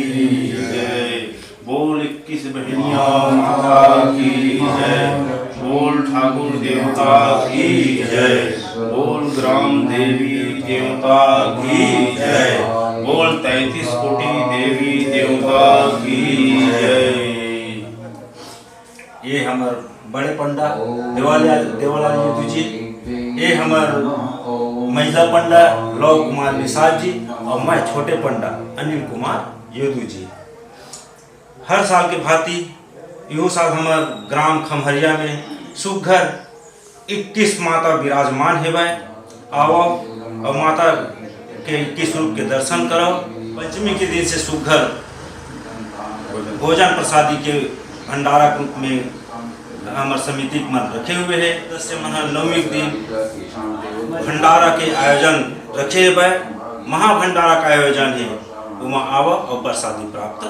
की जय। बोल 21 बहनिया माता की जय। बोल ठाकुर देवता की जय। बोल ग्राम देवी देवता की जय। बोल 33 कोटि देवी देवता की जय। ये हमार बड़े पंडा देवालाल यदु जी, ये हमार महिला पंडा लव कुमार निषाद जी और मैं छोटे पंडा अनिल कुमार यदु जी। हर साल के भांति इहो साल हमार ग्राम खमहरिया में सुघर 21 माता विराजमान हेबै। आओ और माता के 21 रूप के दर्शन करो। पंचमी के दिन से सुघर भोजन प्रसादी के भंडारा के रूप में हमारे समिति मन रखे हुए है। 10 से मना 9वीं दिन भंडारा के आयोजन रखे हुए। महाभंडारा का आयोजन है, वहाँ आवो और प्रसादी प्राप्त